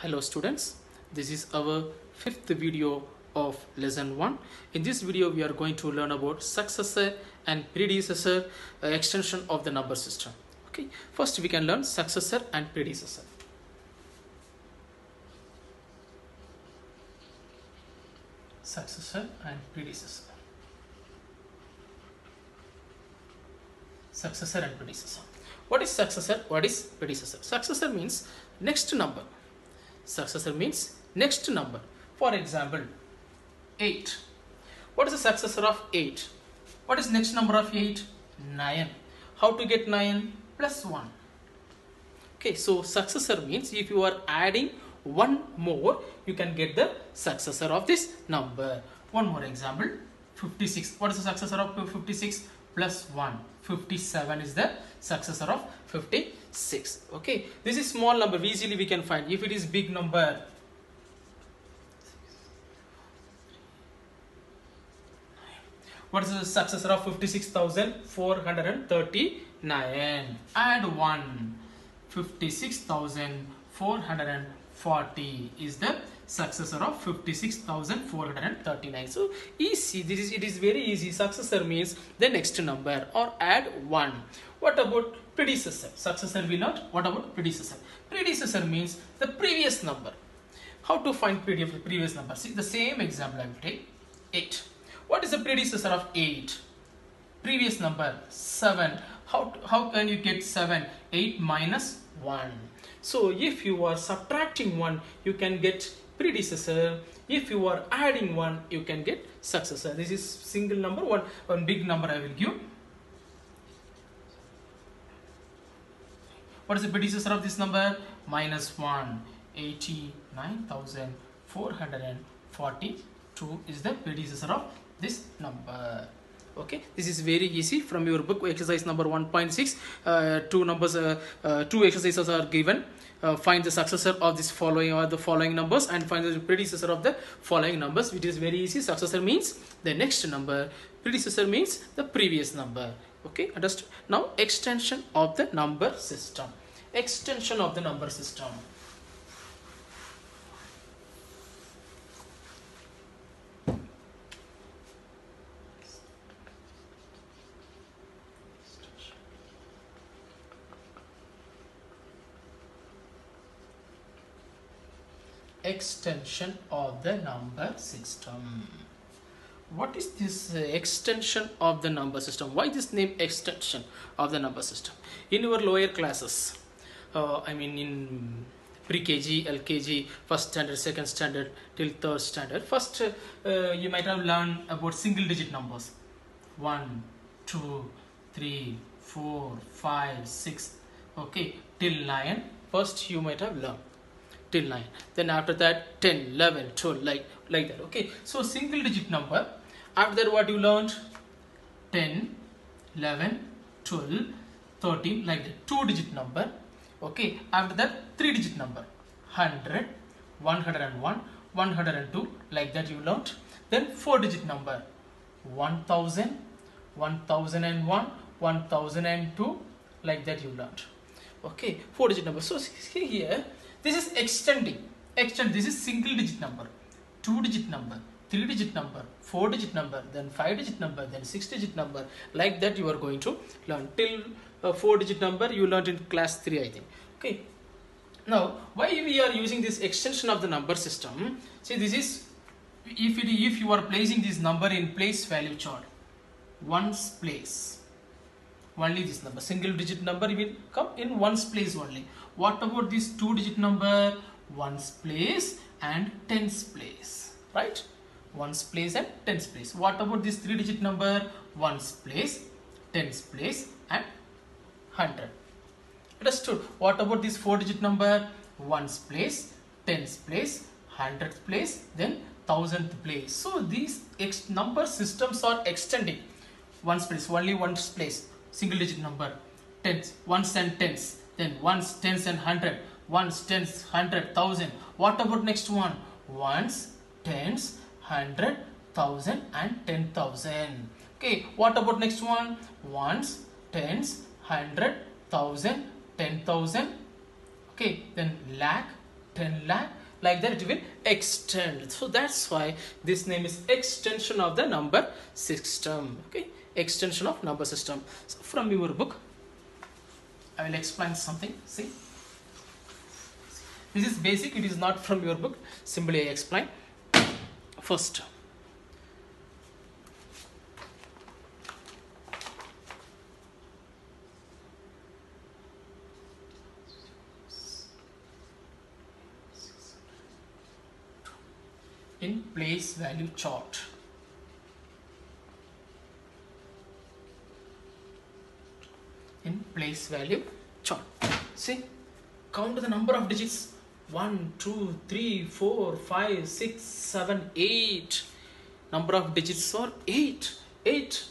Hello students, this is our fifth video of lesson 1. In this video we are going to learn about successor and predecessor extension of the number system. Okay, first we can learn successor and predecessor. Successor and predecessor. Successor and predecessor. What is successor? What is predecessor? Successor means next number. Successor means next number. For example, 8. What is the successor of 8? What is next number of 8? 9. How to get 9? Plus 1. Okay, so successor means if you are adding one more, you can get the successor of this number. One more example, 56. What is the successor of 56? Plus 1. 57 is the successor of 56. Okay, this is small number, easily we can find. If it is big number, what is the successor of 56,439? Add 1. 56,440 is the successor of 56,439. So easy, it is very easy. Successor means the next number or add 1. What about predecessor? Successor we learned. What about predecessor? Predecessor means the previous number. How to find previous number? See the same example I will take. 8. What is the predecessor of 8? Previous number 7. How can you get 7? 8 minus 1. So if you are subtracting 1, you can get predecessor. If you are adding 1, you can get successor. This is single number. One big number I will give. What is the predecessor of this number? Minus 1. 89,442 is the predecessor of this number. Okay, this is very easy. From your book exercise number 1.6, two exercises are given. Find the successor of this following or the following numbers and find the predecessor of the following numbers. It is very easy. Successor means the next number, predecessor means the previous number. Okay, understood. Now extension of the number system. Extension of the number system. Extension of the number system. What is this extension of the number system? Why this name extension of the number system? In your lower classes, I mean in pre-KG, LKG, first standard, second standard till third standard, first you might have learned about single digit numbers. 1, 2, 3, 4, 5, 6, okay, till 9. First you might have learned till 9, then after that 10, 11, 12, like that. Okay, so single digit number. After that what you learned? 10, 11, 12, 13, like that. 2 digit number. Okay, after that 3 digit number. 100, 101, 102, like that you learned. Then 4 digit number. 1000, 1001, 1002, like that you learned. Okay, 4 digit number. So see here, this is extending. This is single digit number, 2 digit number, 3 digit number, 4 digit number, then 5 digit number, then 6 digit number. Like that you are going to learn till 4 digit number you learned in class 3, I think. Okay. Now why we are using this extension of the number system? See, this is if you are placing this number in place value chart, ones place. Only this number, single digit number will come in ones place only. What about this 2 digit number? Ones place and tens place, right? Ones place and tens place. What about this 3 digit number? Ones place, tens place and 100. Understood? What about this 4 digit number? Ones place, tens place, 100th place, then 1000th place. So these number systems are extending. Ones place, only ones place, single digit number, tens, ones and tens, then ones, tens and 100, ones, tens, 100, 1000. What about next one? Ones, tens, 100, 1000 and 10,000. Okay, what about next one? Ones, tens, 100, 1000, 10,000. Okay, then lakh, 10 lakh, like that it will extend. So that's why this name is extension of the number system. Okay, extension of number system. So from your book I will explain something. See, this is basic, it is not from your book, simply I explain. First, in place value chart, in place value chart, see, count the number of digits: 1 2 3 4 5 6 7 8. Number of digits are 8.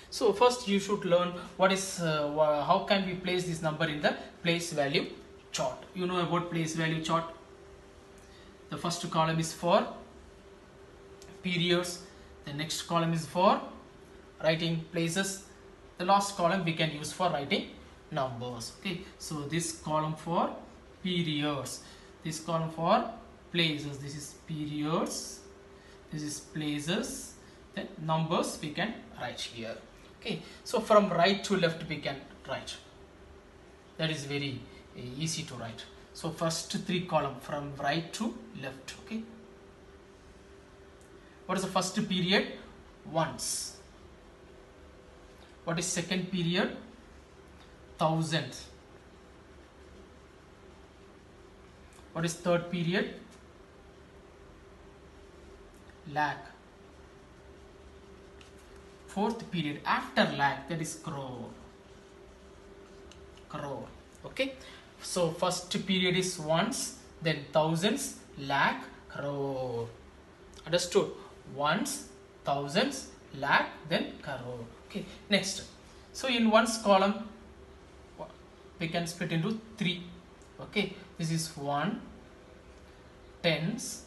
So first you should learn what is how can we place this number in the place value chart. You know about place value chart. The first column is for periods, the next column is for writing places, the last column we can use for writing numbers. Okay, so this column for periods, this column for places, this is periods, this is places, then numbers we can write here. Okay, so from right to left we can write, that is very easy to write. So first 3 column from right to left. Okay, what is the first period? Ones. What is second period? Thousands. What is third period? Lakh. Fourth period after lakh, that is crore. Crore. Okay, so first period is ones, then thousands, lakh, crore. Understood? Ones, thousands, lakh, then crore. Okay, next. So in ones column we can split into 3. Okay, this is 1, tens,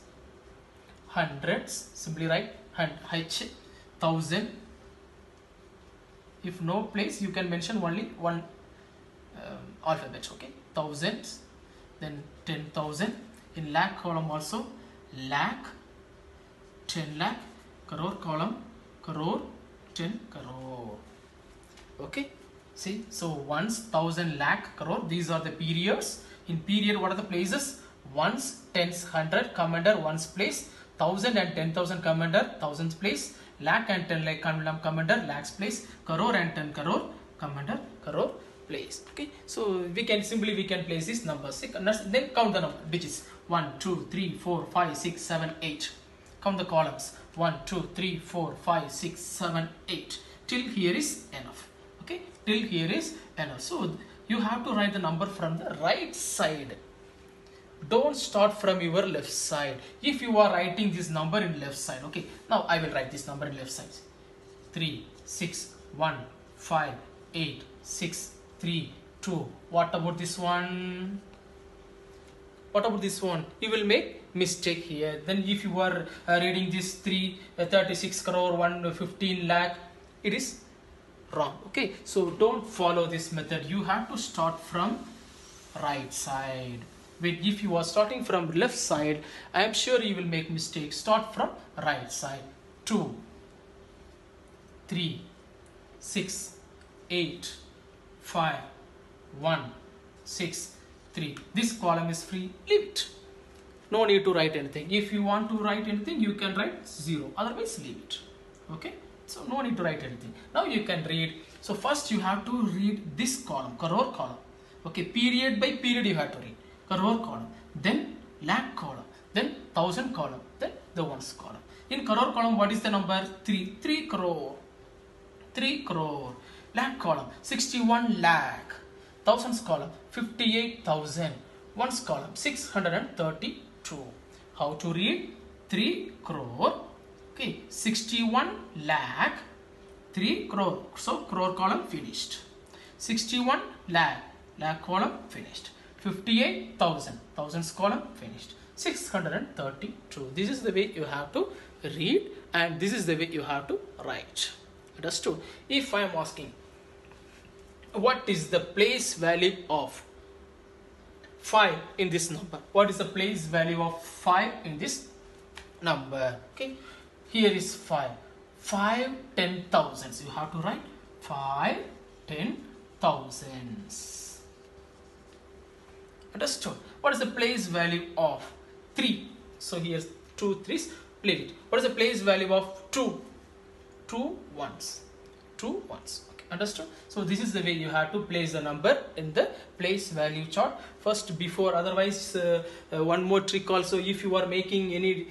hundreds, simply write h, thousand. If no place, you can mention only one alphabet. Okay, thousands, then 10,000. In lakh column also lakh, 10 lakh. Crore column crore, 10 crore. Okay, see, so ones, thousand, lakh, crore, these are the periods. In period, what are the places? Ones, tens, hundred come under ones place, 1,000 and 10,000 come under thousands place, lakh and 10 lakh come under lakhs place, crore and 10 crore come under crore place. Okay, so we can place these numbers. Then count the number digits: 1 2 3 4 5 6 7 8. Count the columns: 1 2 3 4 5 6 7 8. Till here is enough. Okay, till here is enough. So you have to write the number from the right side. Don't start from your left side. If you are writing this number in left side, okay, now I will write this number in left side: 3 6 1 5 8 6 3 2. What about this one? What about this one? You will make mistake here. Then if you are reading this 36 crore 115 lakh, it is wrong. Okay, so don't follow this method. You have to start from right side. But if you are starting from left side, I am sure you will make mistakes. Start from right side. 2 3 6 8 5 1 6 3. This column is free, leave it. No need to write anything. If you want to write anything, you can write 0, otherwise leave it. Okay, so no need to write anything. Now you can read. So first you have to read this column, crore column. Okay, period by period you have to read. Crore column, then lakh column, then thousand column, then the ones column. In crore column, what is the number? 3 crore. 3 crore. Lakh column, 61 lakh. Thousands column, 58,000. Ones column, 632. How to read? 3 crore. Okay, 61 lakh, 3 crore. So crore column finished. 61 lakh, lakh column finished. 58,000, thousands column finished. 632. This is the way you have to read, and this is the way you have to write. Understood? If I am asking, what is the place value of 5 in this number? What is the place value of 5 in this number? Okay, here is 5. 5 ten thousands. You have to write 5 10 thousands. Understood? What is the place value of 3? So here's 2 3s. Leave it. What is the place value of 2? 2 ones. 2 ones. Okay, understood? So this is the way you have to place the number in the place value chart first before. Otherwise, one more trick also. If you are making any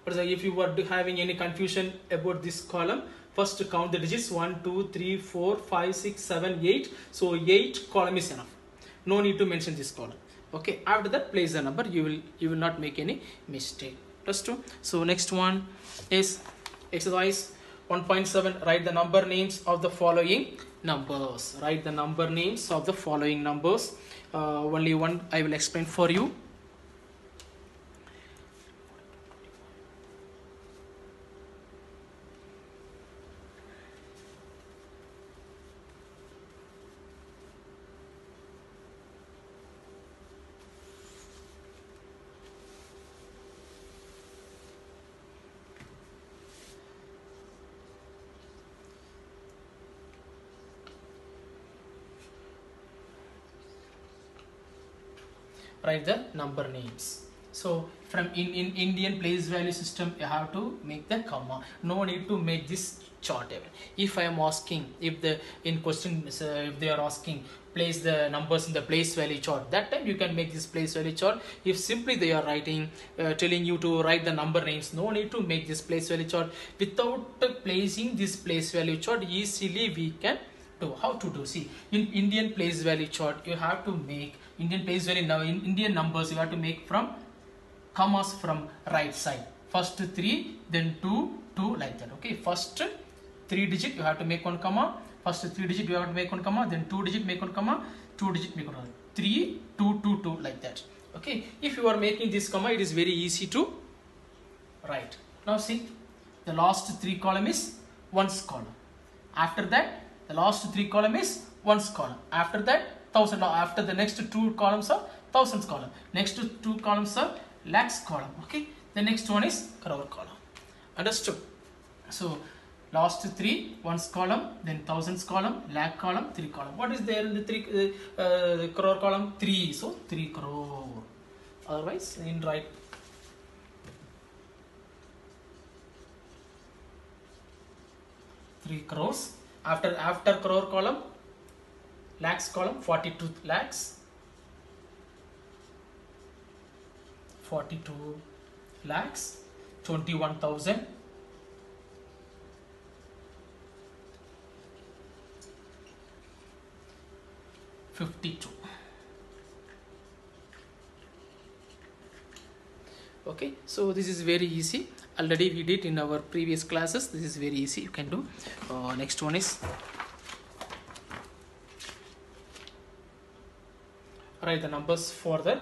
if you are having any confusion about this column, first count the digits 1 2 3 4 5 6 7 8. So 8 column is enough. No need to mention this column. Okay, after that place the number. You will not make any mistake. That's true. So next one is exercise 1.7. Write the number names of the following numbers. Write the number names of the following numbers. Only one I will explain for you. Write the number names. So from in Indian place value system, you have to make the comma. No need to make this chart even. If I am asking, if the in question if they are asking place the numbers in the place value chart, that time you can make this place value chart. If simply they are writing telling you to write the number names, no need to make this place value chart. Without placing this place value chart, easily we can do. How to do? See, in Indian place value chart, you have to make Indian place value. Now in Indian numbers, you have to make from commas from right side. First 3, then 2 2 like that. Okay, first 3 digit you have to make one comma. First 3 digit you have to make one comma. Then 2 digit make one comma. 2 digit make one comma. 3 2 2 2 like that. Okay, if you are making this comma, it is very easy to write. Now see, the last 3 column is ones column. After that, the last 3 column is ones column. After that, thousand. After the next 2 columns are thousands column. Next 2 columns are lakhs column. Okay, the next one is crore column. Understood? So last 3 ones column, then thousands column, lakh column, 3 column. What is there in the 3 crore column? 3. So 3 crore. Otherwise, in right. Three crores. After crore column, lakhs column, 42 lakhs, 42 lakhs, 21,000, 52. Okay, so this is very easy. Already we did in our previous classes. This is very easy. You can do. Next one is write the numbers for the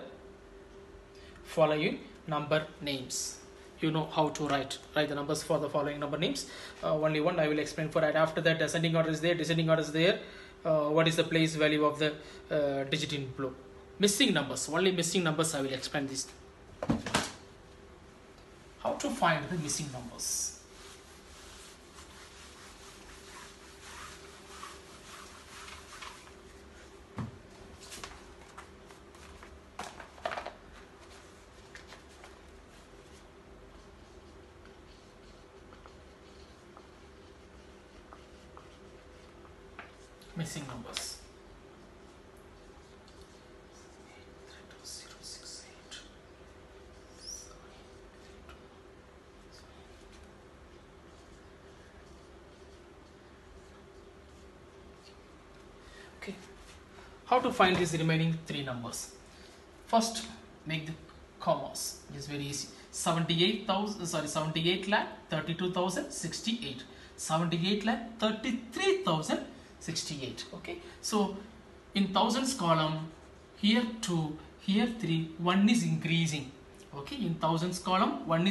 following number names. You know how to write the numbers for the following number names. Only one I will explain for that. After that, ascending order is there, descending order is there. What is the place value of the digit in blue? Missing numbers. Only missing numbers I will explain this. How to find the missing numbers? Missing numbers. Okay, how to find these remaining 3 numbers? First, make the commas. It is very easy. 78 lakh 32,068. 78 lakh 33,068. Okay, so in thousands column, here 2, here 3, 1 is increasing. Okay, in thousands column, 1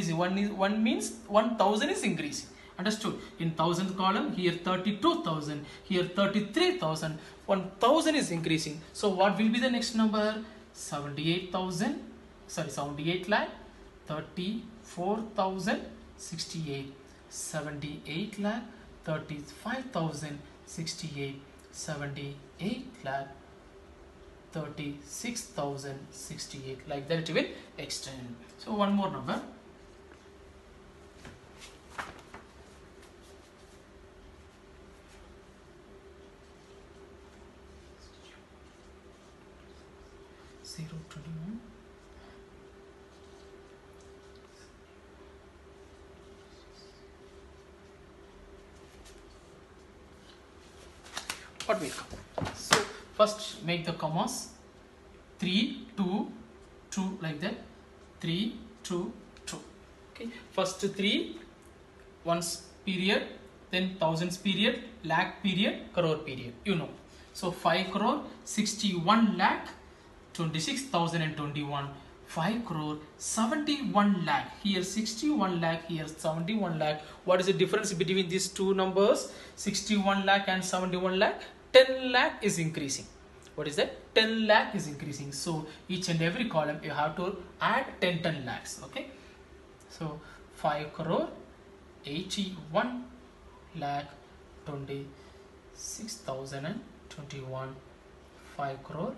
means 1000 is increasing. Understood? In thousandth column, here 32,000, here 33,000, 1,000 is increasing. So what will be the next number? 78,000, sorry, 78 lakh, 34,068, 78 lakh, 35,068, 78 lakh, 36,068. Like that it will extend. So one more number. Zero 21. What will come? So first make the commas. 3, 2, 2, like that. 3, 2, 2. Okay. First 3 ones period, then thousands period, lakh period, crore period. You know. So 5 crore 61 lakh 26,021. 5 crore 71 lakh. Here 61 lakh, here 71 lakh. What is the difference between these two numbers? 61 lakh and 71 lakh. 10 lakh is increasing. What is that? 10 lakh is increasing. So each and every column you have to add 10 lakhs. Okay. So 5 crore 81 lakh 26,021. 5 crore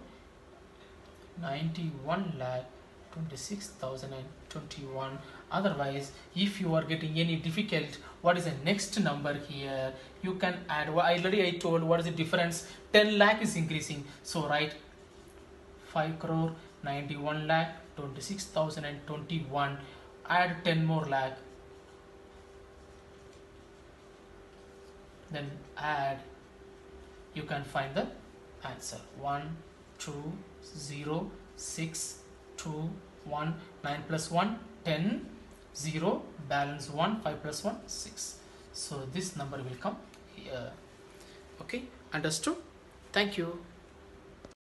91 lakh 26,021. Otherwise, if you are getting any difficult, what is the next number here? You can add. Already I told what is the difference. 10 lakh is increasing. So write 5 crore 91 lakh 26,021. Add 10 more lakh. Then add. You can find the answer. 1, 2, 0, 6, 2, 1, 9 plus 1, 10, 0, balance 1, 5 plus 1, 6. So this number will come here. Okay, understood? Thank you.